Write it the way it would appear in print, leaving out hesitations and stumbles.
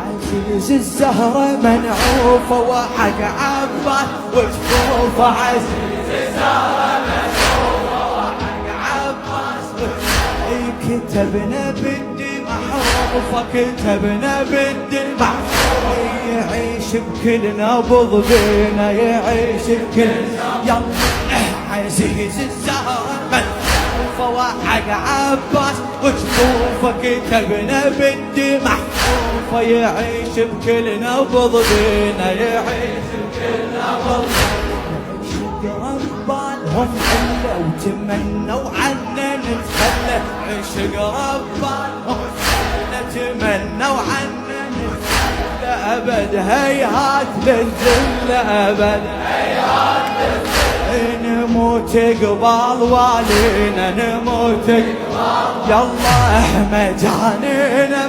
عزيز الزهرة منعوفة وحق عباس وجفوفه عزيز الزهرة منعوفة وحق عباس كتبنا بالدمع حروفه كتبنا بالدمع يعيش بكل نبض بينا يعيش بكل يلا عزيز الزهرة منعوفة وحق عباس وجفوفه كتبنا بالدمع يعيش بكل نبض بينا يعيش بكل نبض عشق ربالهم حلة وتمنوا عنا نتخلى عشق ربالهم حلة تمنوا عنا نتخلى أبد هيهات للذل أبد هيهات للذل نموت قبال والينا نموت قبال يلا احمد جانينا